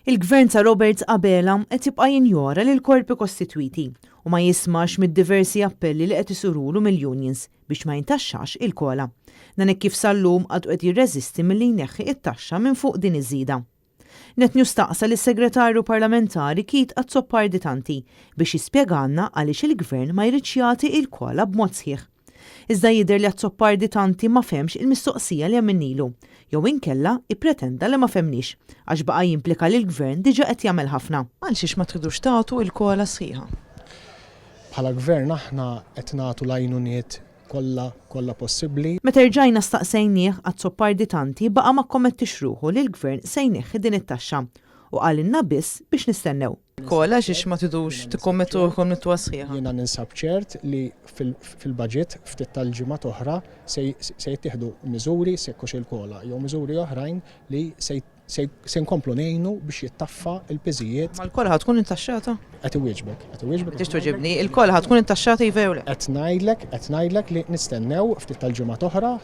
Il-Gvern ta' Roberts qabela qed jibqa' jinjora lil korpi kostitwiti u ma jismax mid-diversi appelli li qed isurulu mill-unions biex ma jintaxxax il-kola. Dan hekk kif sal-lum għadu qed jirreżisti milli jneħħi it-taxxa minn fuq din iż-żieda. Net nistaqsa lis-Segretarju Parlamentari Kit Azzoparditanti biex jispjegalna għaliex il-Gvern ma jridx jagħti il-kola b'mod sħiħ. Iżda jidher li Azzoparditanti ma femx il-mistoqsija li għamminnilu, jew inkella ippretenda li ma femnix, għax baqa' jimplika li l-Gvern diġà qed jagħmel ħafna. Għalxiex ma tridux tagħtu il-kola sħiħa? Bħala Gvern aħna qed nagħtu l-għajnuniet kollha possibbli. Meta rġajna staqsejnieh Azzoparditanti baqa' ma kommettix ruħu li l-Gvern se jneħħi din it-taxxa u qalinna biss biex nistennew. Kola xiex ma tidux tikkommettu ruħkom nitwa sħiħa? Jiena ninsab ċert li fil-budget ftit tal-ġimgħat oħra se jittieħdu miżuri sekkux il-kola jew miżuri oħrajn li se nkomplu ngħinu biex jittaffa l-piżijiet. Ma l-kola ħatkun intaxxata? Qed iwieġbek. Tix toġibni, il-kola ħatkun intaxxata jvew le? Qed ngħidlek li nistennew ftit tal-ġimgħat oħra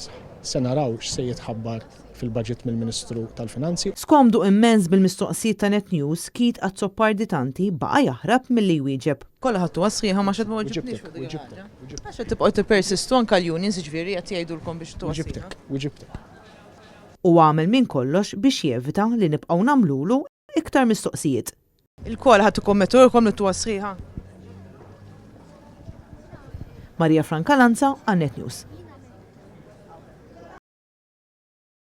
se naraw x'se jitħabbar fil-budget mill-Ministru tal-Finanzi. Skomdu immens bil-mistoqsijiet ta' Net News Kit Azzoparditanti baqa' jaħrab milli jwieġeb. Kolla ħattu għasħiħa ma xed ma wieġibniex. Għax qed tibqgħu tippersistu anke l-unions jiġifieri qed jgħidulkom biex tuħsibha. Wieġibtek. U għamel minn kollox biex jevita li nibqgħu nagħmlulu iktar mistoqsijiet. Il-kola ħadd ikkommetturkom li tuwa sħiħa. Marija Franca Lanza għan Net News.